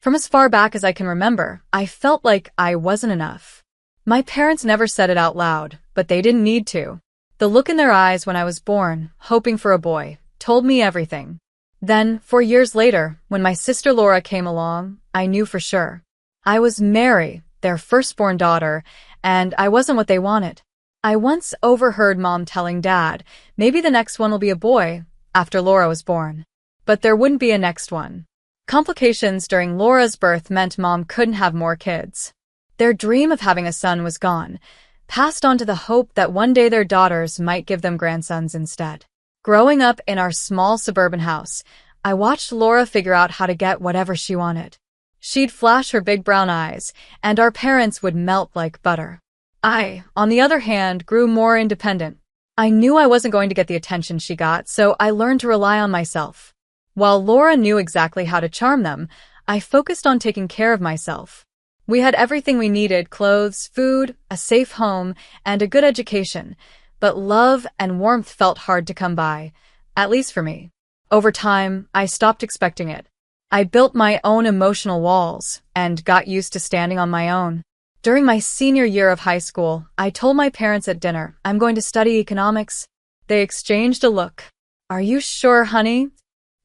From as far back as I can remember, I felt like I wasn't enough. My parents never said it out loud, but they didn't need to. The look in their eyes when I was born, hoping for a boy, told me everything. Then, 4 years later, when my sister Laura came along, I knew for sure. I was Mary, their firstborn daughter, and I wasn't what they wanted. I once overheard Mom telling Dad, maybe the next one will be a boy, after Laura was born. But there wouldn't be a next one. Complications during Laura's birth meant Mom couldn't have more kids. Their dream of having a son was gone, passed on to the hope that one day their daughters might give them grandsons instead. Growing up in our small suburban house, I watched Laura figure out how to get whatever she wanted. She'd flash her big brown eyes, and our parents would melt like butter. I, on the other hand, grew more independent. I knew I wasn't going to get the attention she got, so I learned to rely on myself. While Laura knew exactly how to charm them, I focused on taking care of myself. We had everything we needed: clothes, food, a safe home, and a good education. But love and warmth felt hard to come by, at least for me. Over time, I stopped expecting it. I built my own emotional walls and got used to standing on my own. During my senior year of high school, I told my parents at dinner, I'm going to study economics. They exchanged a look. Are you sure, honey?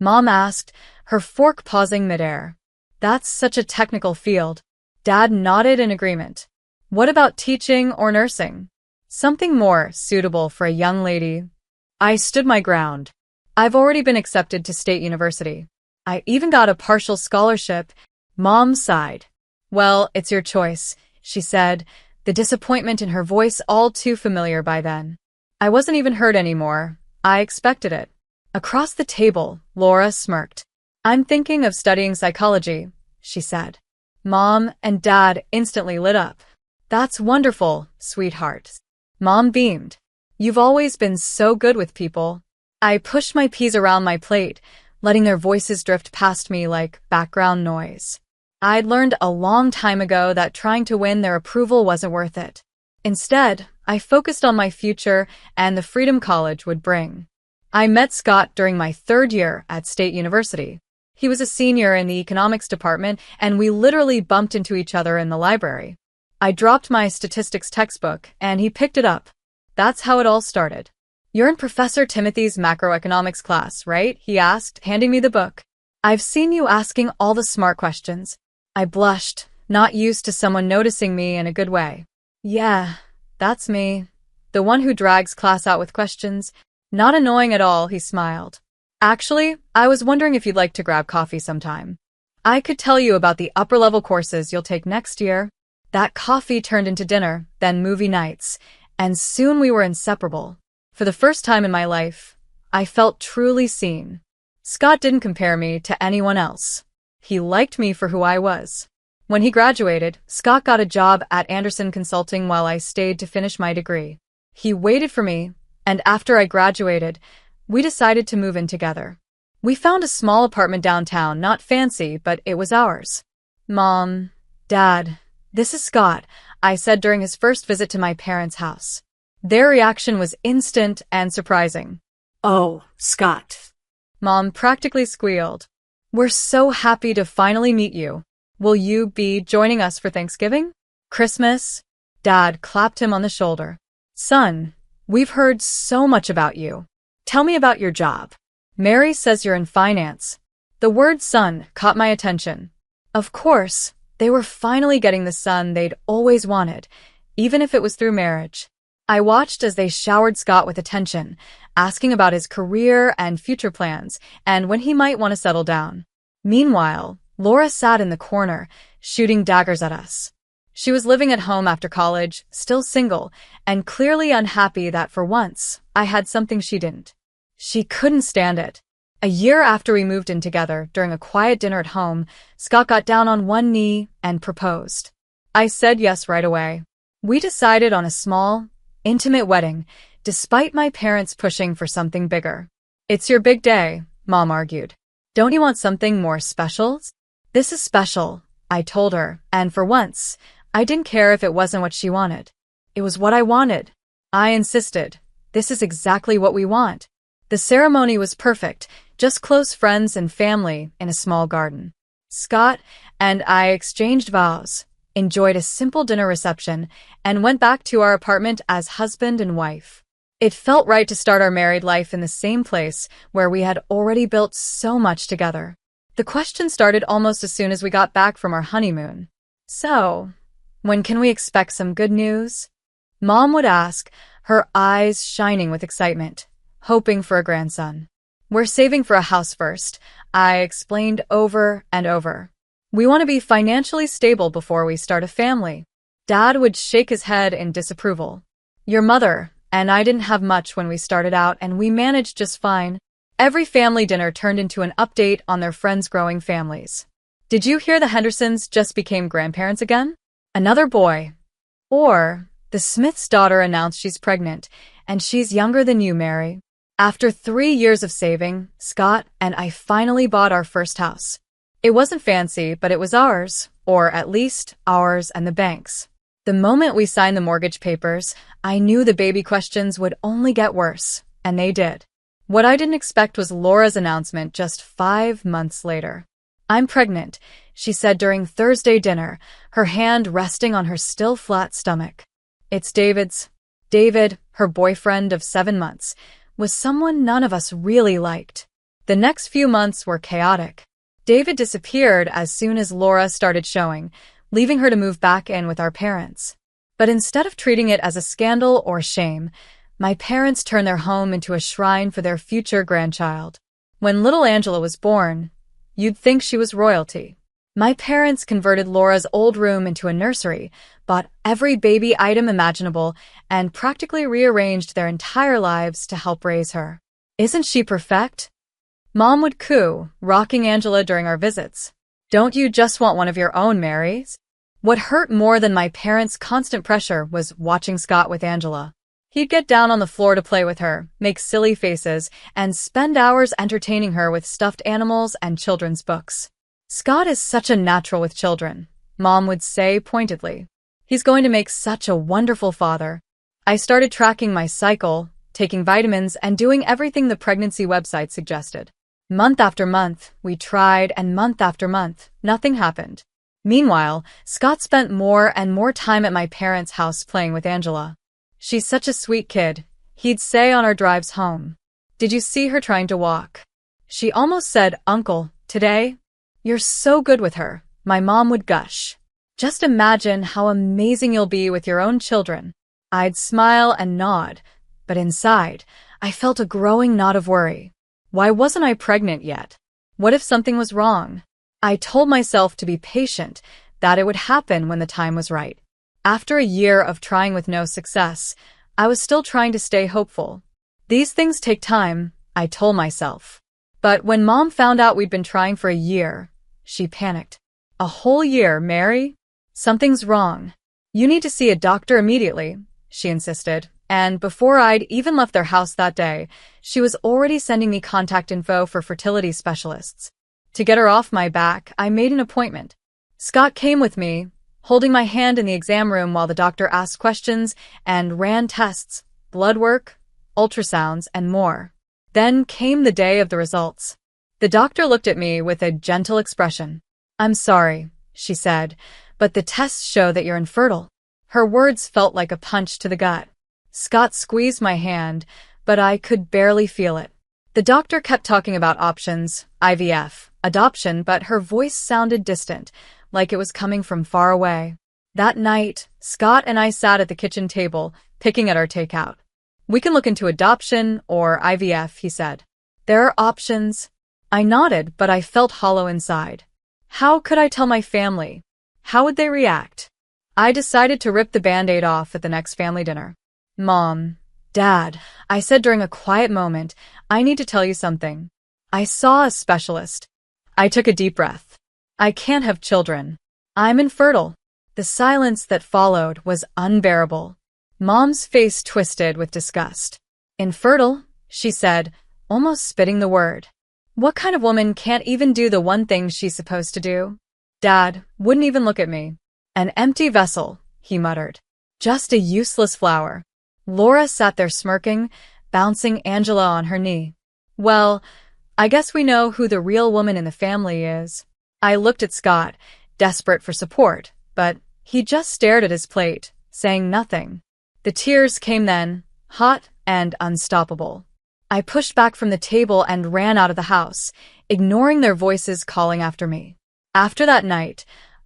Mom asked, her fork pausing midair. That's such a technical field. Dad nodded in agreement. What about teaching or nursing? Something more suitable for a young lady. I stood my ground. I've already been accepted to State University. I even got a partial scholarship. Mom sighed. Well, it's your choice, she said, the disappointment in her voice all too familiar by then. I wasn't even hurt anymore. I expected it. Across the table, Laura smirked. I'm thinking of studying psychology, she said. Mom and Dad instantly lit up. That's wonderful, sweetheart. Mom beamed. You've always been so good with people. I pushed my peas around my plate, letting their voices drift past me like background noise. I'd learned a long time ago that trying to win their approval wasn't worth it. Instead, I focused on my future and the freedom college would bring. I met Scott during my 3rd year at State University. He was a senior in the economics department, and we literally bumped into each other in the library. I dropped my statistics textbook, and he picked it up. That's how it all started. You're in Professor Timothy's macroeconomics class, right? He asked, handing me the book. I've seen you asking all the smart questions. I blushed, not used to someone noticing me in a good way. Yeah, that's me. The one who drags class out with questions. Not annoying at all, he smiled. Actually, I was wondering if you'd like to grab coffee sometime. I could tell you about the upper-level courses you'll take next year. That coffee turned into dinner, then movie nights, and soon we were inseparable. For the first time in my life, I felt truly seen. Scott didn't compare me to anyone else. He liked me for who I was. When he graduated, Scott got a job at Anderson Consulting while I stayed to finish my degree. He waited for me, and after I graduated, we decided to move in together. We found a small apartment downtown, not fancy, but it was ours. Mom, Dad, this is Scott, I said during his first visit to my parents' house. Their reaction was instant and surprising. Oh, Scott. Mom practically squealed. We're so happy to finally meet you. Will you be joining us for Thanksgiving? Christmas? Dad clapped him on the shoulder. Son, we've heard so much about you. Tell me about your job. Mary says you're in finance. The word son caught my attention. Of course, they were finally getting the son they'd always wanted, even if it was through marriage. I watched as they showered Scott with attention, asking about his career and future plans, and when he might want to settle down. Meanwhile, Laura sat in the corner, shooting daggers at us. She was living at home after college, still single, and clearly unhappy that for once, I had something she didn't. She couldn't stand it. A year after we moved in together, during a quiet dinner at home, Scott got down on one knee and proposed. I said yes right away. We decided on a small, intimate wedding, despite my parents pushing for something bigger. It's your big day, Mom argued. Don't you want something more special? This is special, I told her, and for once, I didn't care if it wasn't what she wanted. It was what I wanted. I insisted. This is exactly what we want. The ceremony was perfect, just close friends and family in a small garden. Scott and I exchanged vows, enjoyed a simple dinner reception, and went back to our apartment as husband and wife. It felt right to start our married life in the same place where we had already built so much together. The question started almost as soon as we got back from our honeymoon. So, when can we expect some good news? Mom would ask, her eyes shining with excitement, hoping for a grandson. We're saving for a house first, I explained over and over. We want to be financially stable before we start a family. Dad would shake his head in disapproval. Your mother and I didn't have much when we started out, and we managed just fine. Every family dinner turned into an update on their friends' growing families. Did you hear the Hendersons just became grandparents again? Another boy. Or, the Smith's daughter announced she's pregnant, and she's younger than you, Mary. After 3 years of saving, Scott and I finally bought our first house. It wasn't fancy, but it was ours, or at least ours and the bank's. The moment we signed the mortgage papers, I knew the baby questions would only get worse, and they did. What I didn't expect was Laura's announcement just 5 months later. I'm pregnant, she said during Thursday dinner, her hand resting on her still flat stomach. It's David's. David, her boyfriend of 7 months, was someone none of us really liked. The next few months were chaotic. David disappeared as soon as Laura started showing, leaving her to move back in with our parents. But instead of treating it as a scandal or shame, my parents turned their home into a shrine for their future grandchild. When little Angela was born, you'd think she was royalty. My parents converted Laura's old room into a nursery, bought every baby item imaginable, and practically rearranged their entire lives to help raise her. Isn't she perfect? Mom would coo, rocking Angela during our visits. Don't you just want one of your own, Mary? What hurt more than my parents' constant pressure was watching Scott with Angela. He'd get down on the floor to play with her, make silly faces, and spend hours entertaining her with stuffed animals and children's books. Scott is such a natural with children, Mom would say pointedly. He's going to make such a wonderful father. I started tracking my cycle, taking vitamins, and doing everything the pregnancy website suggested. Month after month, we tried, and month after month, nothing happened. Meanwhile, Scott spent more and more time at my parents' house playing with Angela. She's such a sweet kid, he'd say on our drives home. Did you see her trying to walk? She almost said, Uncle, today? You're so good with her, my mom would gush. Just imagine how amazing you'll be with your own children. I'd smile and nod, but inside, I felt a growing knot of worry. Why wasn't I pregnant yet? What if something was wrong? I told myself to be patient, that it would happen when the time was right. After a year of trying with no success, I was still trying to stay hopeful. These things take time, I told myself. But when Mom found out we'd been trying for a year, she panicked. A whole year, Mary? Something's wrong. You need to see a doctor immediately, she insisted. And before I'd even left their house that day, she was already sending me contact info for fertility specialists. To get her off my back, I made an appointment. Scott came with me, holding my hand in the exam room while the doctor asked questions and ran tests, blood work, ultrasounds, and more. Then came the day of the results. The doctor looked at me with a gentle expression. I'm sorry, she said, but the tests show that you're infertile. Her words felt like a punch to the gut. Scott squeezed my hand, but I could barely feel it. The doctor kept talking about options, IVF, adoption, but her voice sounded distant, like it was coming from far away. That night, Scott and I sat at the kitchen table, picking at our takeout. We can look into adoption or IVF, he said. There are options. I nodded, but I felt hollow inside. How could I tell my family? How would they react? I decided to rip the Band-Aid off at the next family dinner. Mom, Dad, I said during a quiet moment, I need to tell you something. I saw a specialist. I took a deep breath. I can't have children. I'm infertile. The silence that followed was unbearable. Mom's face twisted with disgust. Infertile, she said, almost spitting the word. What kind of woman can't even do the one thing she's supposed to do? Dad wouldn't even look at me. An empty vessel, he muttered. Just a useless flower. Laura sat there smirking, bouncing Angela on her knee. Well, I guess we know who the real woman in the family is. I looked at Scott, desperate for support, but he just stared at his plate, saying nothing. The tears came then, hot and unstoppable. I pushed back from the table and ran out of the house, ignoring their voices calling after me. After that night,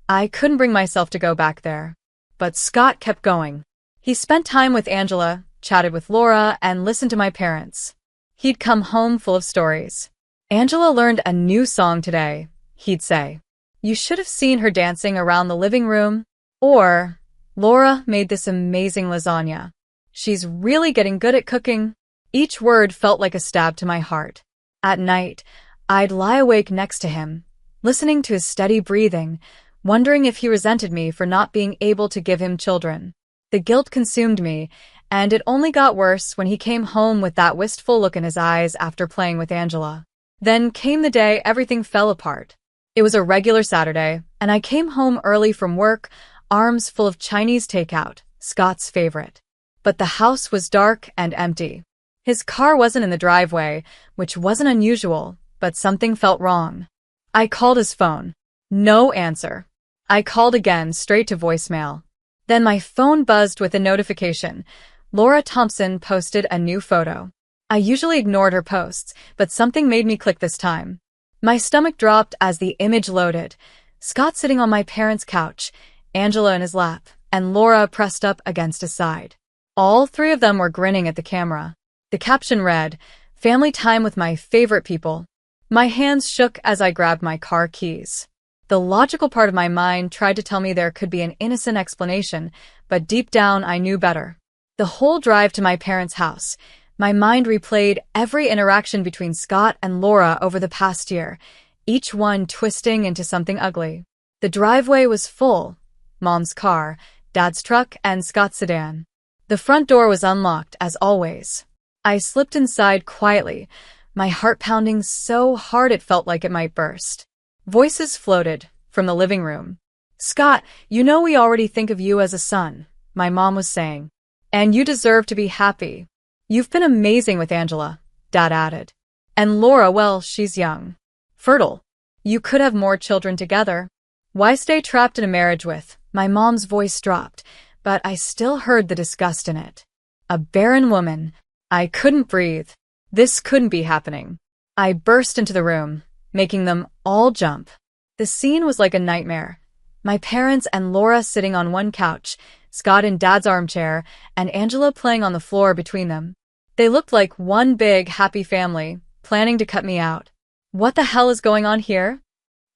I couldn't bring myself to go back there. But Scott kept going. He spent time with Angela, chatted with Laura, and listened to my parents. He'd come home full of stories. "Angela learned a new song today," he'd say. "You should have seen her dancing around the living room." Or, "Laura made this amazing lasagna. She's really getting good at cooking." Each word felt like a stab to my heart. At night, I'd lie awake next to him, listening to his steady breathing, wondering if he resented me for not being able to give him children. The guilt consumed me, and it only got worse when he came home with that wistful look in his eyes after playing with Angela. Then came the day everything fell apart. It was a regular Saturday, and I came home early from work, arms full of Chinese takeout, Scott's favorite. But the house was dark and empty. His car wasn't in the driveway, which wasn't unusual, but something felt wrong. I called his phone. No answer. I called again, straight to voicemail. Then my phone buzzed with a notification. Laura Thompson posted a new photo. I usually ignored her posts, but something made me click this time. My stomach dropped as the image loaded. Scott sitting on my parents' couch, Angela in his lap, and Laura pressed up against his side. All three of them were grinning at the camera. The caption read, "Family time with my favorite people." My hands shook as I grabbed my car keys. The logical part of my mind tried to tell me there could be an innocent explanation, but deep down I knew better. The whole drive to my parents' house, my mind replayed every interaction between Scott and Laura over the past year, each one twisting into something ugly. The driveway was full. Mom's car, Dad's truck, and Scott's sedan. The front door was unlocked, as always. I slipped inside quietly, my heart pounding so hard it felt like it might burst. Voices floated from the living room. "Scott, you know we already think of you as a son," my mom was saying. "And you deserve to be happy. You've been amazing with Angela," Dad added. "And Laura, well, she's young. Fertile. You could have more children together. Why stay trapped in a marriage with—" My mom's voice dropped, but I still heard the disgust in it. "A barren woman." I couldn't breathe. This couldn't be happening. I burst into the room, making them all jump. The scene was like a nightmare. My parents and Laura sitting on one couch, Scott in Dad's armchair, and Angela playing on the floor between them. They looked like one big, happy family, planning to cut me out. "What the hell is going on here?"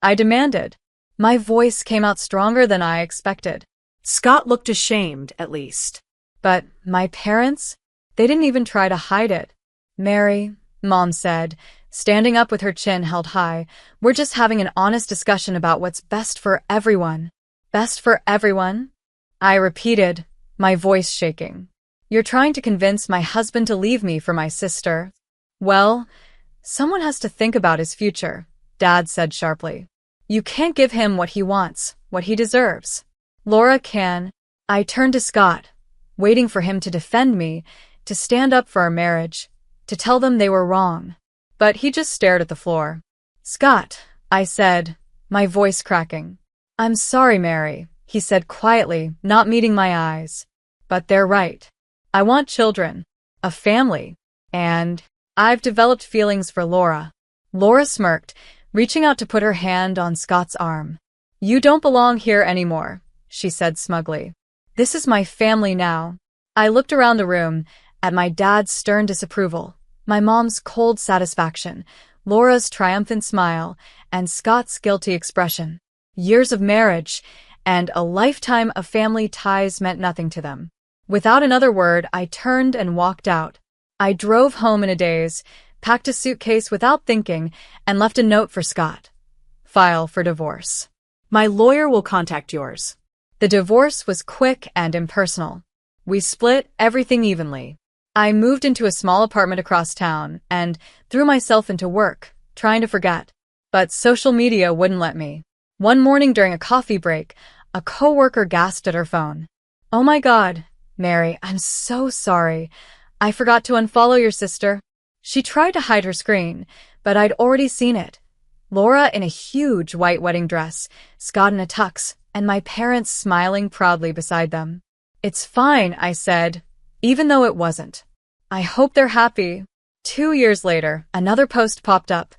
I demanded. My voice came out stronger than I expected. Scott looked ashamed, at least. But my parents? They didn't even try to hide it. "Mary," Mom said, standing up with her chin held high, "we're just having an honest discussion about what's best for everyone." "Best for everyone?" I repeated, my voice shaking. "You're trying to convince my husband to leave me for my sister." "Well, someone has to think about his future," Dad said sharply. "You can't give him what he wants, what he deserves. Laura can." I turned to Scott, waiting for him to defend me, to stand up for our marriage, to tell them they were wrong. But he just stared at the floor. "Scott," I said, my voice cracking. "I'm sorry, Mary," he said quietly, not meeting my eyes. "But they're right. I want children, a family, and I've developed feelings for Laura." Laura smirked, reaching out to put her hand on Scott's arm. "You don't belong here anymore," she said smugly. "This is my family now." I looked around the room, at my dad's stern disapproval, my mom's cold satisfaction, Laura's triumphant smile, and Scott's guilty expression. Years of marriage and a lifetime of family ties meant nothing to them. Without another word, I turned and walked out. I drove home in a daze, packed a suitcase without thinking, and left a note for Scott. "File for divorce. My lawyer will contact yours." The divorce was quick and impersonal. We split everything evenly. I moved into a small apartment across town and threw myself into work, trying to forget. But social media wouldn't let me. One morning during a coffee break, a coworker gasped at her phone. "Oh my God, Mary, I'm so sorry. I forgot to unfollow your sister." She tried to hide her screen, but I'd already seen it. Laura in a huge white wedding dress, Scott in a tux, and my parents smiling proudly beside them. "It's fine," I said, even though it wasn't. "I hope they're happy." 2 years later, another post popped up.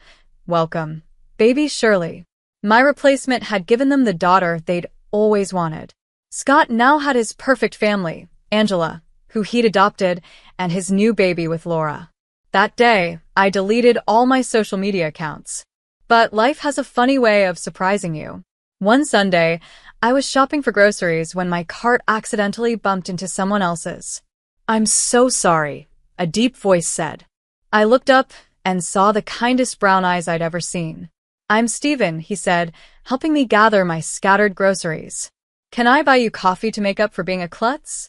"Welcome, baby Shirley." My replacement had given them the daughter they'd always wanted. Scott now had his perfect family, Angela, who he'd adopted, and his new baby with Laura. That day, I deleted all my social media accounts. But life has a funny way of surprising you. One Sunday, I was shopping for groceries when my cart accidentally bumped into someone else's. "I'm so sorry," a deep voice said. I looked up and saw the kindest brown eyes I'd ever seen. "I'm Steven," he said, helping me gather my scattered groceries. "Can I buy you coffee to make up for being a klutz?"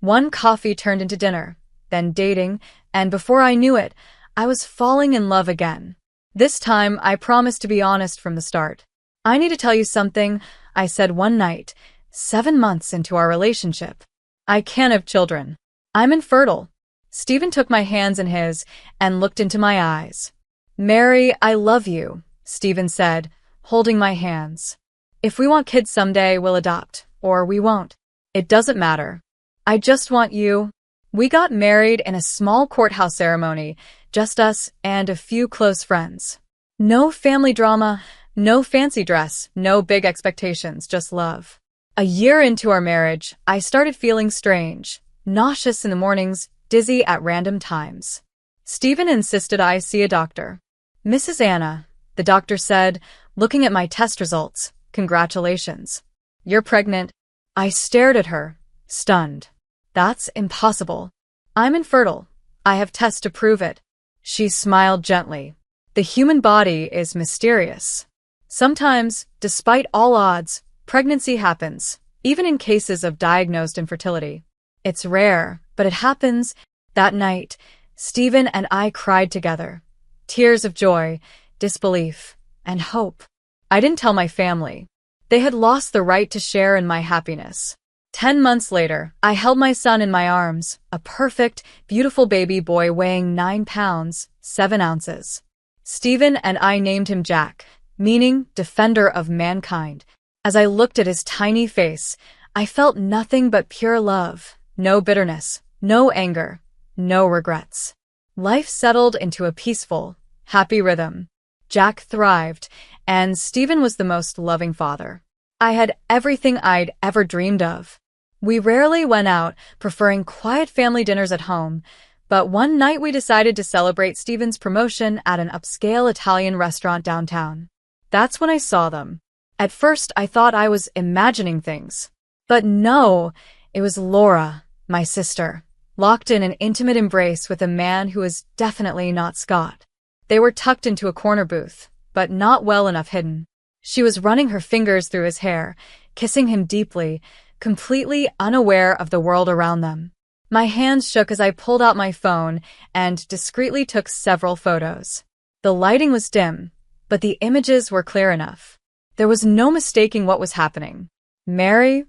One coffee turned into dinner, then dating, and before I knew it, I was falling in love again. This time, I promised to be honest from the start. "I need to tell you something," I said one night, 7 months into our relationship. "I can't have children. I'm infertile." Steven took my hands in his and looked into my eyes. "Mary, I love you," Steven said, holding my hands. "If we want kids someday, we'll adopt, or we won't. It doesn't matter. I just want you." We got married in a small courthouse ceremony, just us and a few close friends. No family drama, no fancy dress, no big expectations, just love. A year into our marriage, I started feeling strange, nauseous in the mornings, dizzy at random times. Steven insisted I see a doctor. "Mrs. Anna," the doctor said, looking at my test results, "congratulations. You're pregnant." I stared at her, stunned. "That's impossible. I'm infertile. I have tests to prove it." She smiled gently. "The human body is mysterious. Sometimes, despite all odds, pregnancy happens, even in cases of diagnosed infertility. It's rare, but it happens." That night, Steven and I cried together. Tears of joy, disbelief, and hope. I didn't tell my family. They had lost the right to share in my happiness. 10 months later, I held my son in my arms, a perfect, beautiful baby boy weighing 9 pounds, 7 ounces. Steven and I named him Jack, meaning defender of mankind. As I looked at his tiny face, I felt nothing but pure love, no bitterness, no anger, no regrets. Life settled into a peaceful, happy rhythm. Jack thrived, and Steven was the most loving father. I had everything I'd ever dreamed of. We rarely went out, preferring quiet family dinners at home, but one night we decided to celebrate Steven's promotion at an upscale Italian restaurant downtown. That's when I saw them. At first, I thought I was imagining things. But no, it was Laura, my sister, locked in an intimate embrace with a man who was definitely not Scott. They were tucked into a corner booth, but not well enough hidden. She was running her fingers through his hair, kissing him deeply, completely unaware of the world around them. My hands shook as I pulled out my phone and discreetly took several photos. The lighting was dim, but the images were clear enough. There was no mistaking what was happening. "Mary?"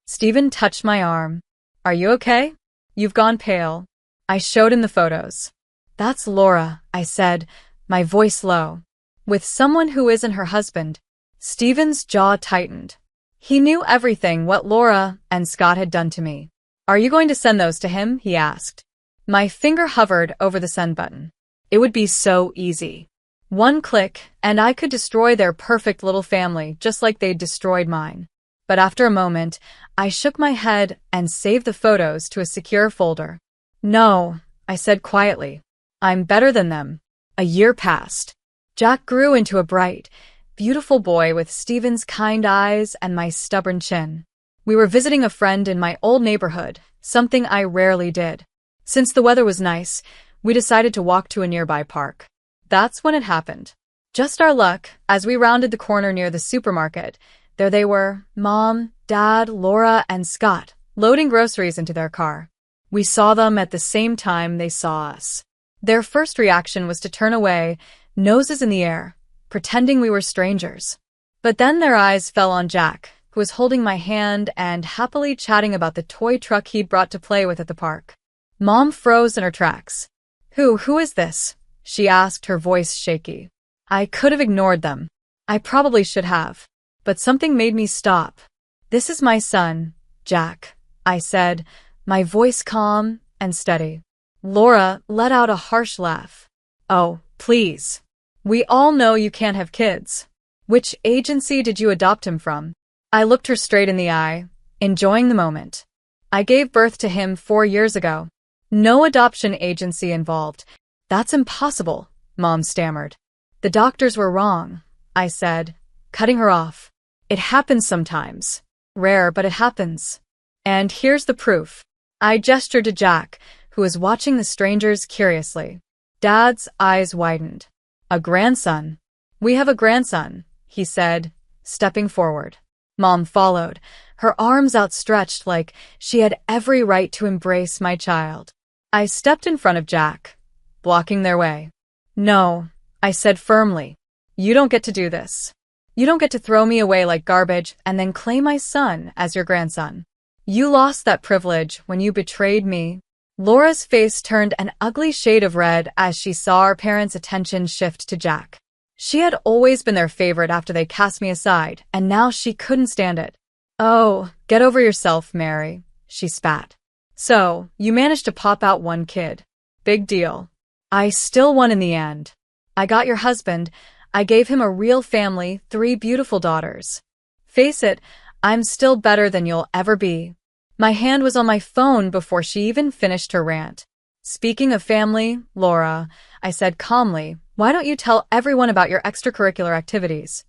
Steven touched my arm. "Are you okay? You've gone pale." I showed him the photos. "That's Laura," I said, my voice low. "With someone who isn't her husband." Steven's jaw tightened. He knew everything what Laura and Scott had done to me. "Are you going to send those to him?" he asked. My finger hovered over the send button. It would be so easy. One click, and I could destroy their perfect little family just like they'd destroyed mine. But after a moment, I shook my head and saved the photos to a secure folder. "No," I said quietly. "I'm better than them." A year passed. Jack grew into a bright, beautiful boy with Steven's kind eyes and my stubborn chin. We were visiting a friend in my old neighborhood, something I rarely did. Since the weather was nice, we decided to walk to a nearby park. That's when it happened. Just our luck, as we rounded the corner near the supermarket, there they were, Mom, Dad, Laura, and Scott, loading groceries into their car. We saw them at the same time they saw us. Their first reaction was to turn away, noses in the air, pretending we were strangers. But then their eyes fell on Jack, who was holding my hand and happily chatting about the toy truck he'd brought to play with at the park. Mom froze in her tracks. Who is this?" she asked, her voice shaky. I could have ignored them. I probably should have. But something made me stop. "This is my son, Jack," I said, my voice calm and steady. Laura let out a harsh laugh. "Oh, please. We all know you can't have kids. Which agency did you adopt him from?" I looked her straight in the eye, enjoying the moment. "I gave birth to him 4 years ago. No adoption agency involved." "That's impossible," Mom stammered. "The doctors were wrong," I said, cutting her off. "It happens sometimes. Rare, but it happens. And here's the proof." I gestured to Jack, who was watching the strangers curiously. Dad's eyes widened. "A grandson." "We have a grandson," he said, stepping forward. Mom followed, her arms outstretched like she had every right to embrace my child. I stepped in front of Jack, blocking their way. "No," I said firmly. "You don't get to do this. You don't get to throw me away like garbage and then claim my son as your grandson. You lost that privilege when you betrayed me." Laura's face turned an ugly shade of red as she saw our parents' attention shift to Jack. She had always been their favorite after they cast me aside, and now she couldn't stand it. "Oh, get over yourself, Mary," she spat. "So, you managed to pop out one kid. Big deal. I still won in the end. I got your husband. I gave him a real family, 3 beautiful daughters. Face it, I'm still better than you'll ever be." My hand was on my phone before she even finished her rant. "Speaking of family, Laura," I said calmly, "why don't you tell everyone about your extracurricular activities?"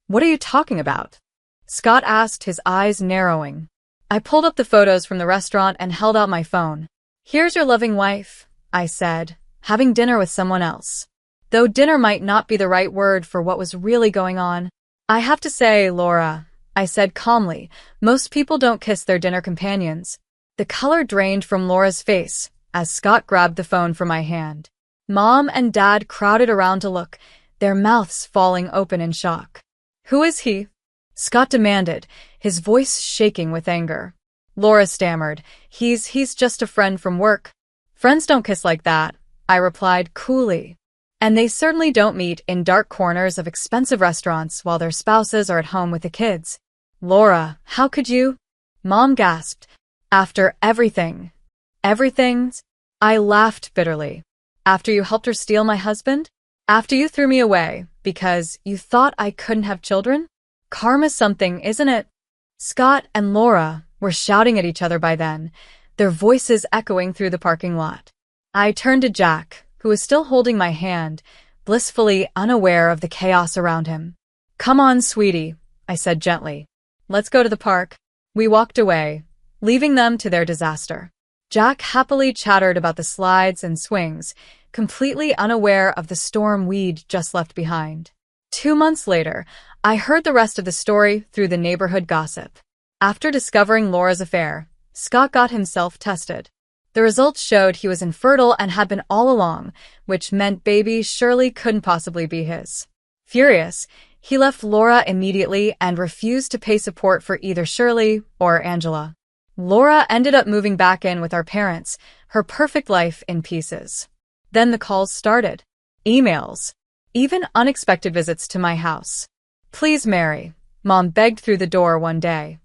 "What are you talking about?" Scott asked, his eyes narrowing. I pulled up the photos from the restaurant and held out my phone. "Here's your loving wife," I said, "having dinner with someone else." Though dinner might not be the right word for what was really going on. "I have to say, Laura," I said calmly, "most people don't kiss their dinner companions." The color drained from Laura's face as Scott grabbed the phone from my hand. Mom and Dad crowded around to look, their mouths falling open in shock. "Who is he?" Scott demanded, his voice shaking with anger. Laura stammered, He's just a friend from work." "Friends don't kiss like that," I replied coolly. "And they certainly don't meet in dark corners of expensive restaurants while their spouses are at home with the kids." "Laura, how could you?" Mom gasped. "After everything." "Everything?" I laughed bitterly. "After you helped her steal my husband? After you threw me away because you thought I couldn't have children? Karma's something, isn't it?" Scott and Laura were shouting at each other by then, their voices echoing through the parking lot. I turned to Jack, who was still holding my hand, blissfully unaware of the chaos around him. "Come on, sweetie," I said gently. "Let's go to the park." We walked away, leaving them to their disaster. Jack happily chattered about the slides and swings, completely unaware of the storm we'd just left behind. 2 months later, I heard the rest of the story through the neighborhood gossip. After discovering Laura's affair, Scott got himself tested. The results showed he was infertile and had been all along, which meant baby surely couldn't possibly be his. Furious, he left Laura immediately and refused to pay support for either Shirley or Angela. Laura ended up moving back in with our parents, her perfect life in pieces. Then the calls started. Emails. Even unexpected visits to my house. "Please, Mary," Mom begged through the door one day.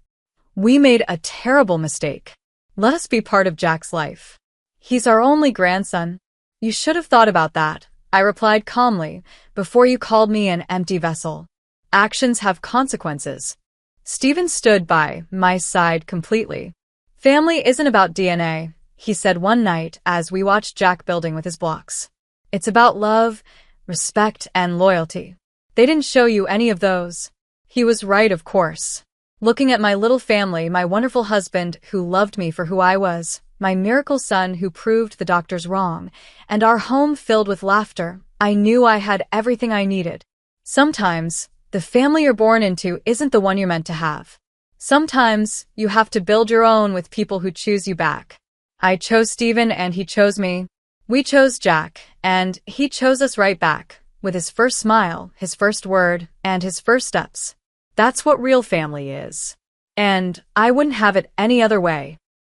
"We made a terrible mistake. Let us be part of Jack's life. He's our only grandson." "You should have thought about that," I replied calmly, "before you called me an empty vessel. Actions have consequences." Stephen stood by my side completely. "Family isn't about DNA," he said one night as we watched Jack building with his blocks. "It's about love, respect, and loyalty. They didn't show you any of those." He was right, of course. Looking at my little family, my wonderful husband who loved me for who I was, my miracle son who proved the doctors wrong, and our home filled with laughter, I knew I had everything I needed. Sometimes, the family you're born into isn't the one you're meant to have. Sometimes, you have to build your own with people who choose you back. I chose Stephen and he chose me. We chose Jack, and he chose us right back, with his first smile, his first word, and his first steps. That's what real family is. And I wouldn't have it any other way.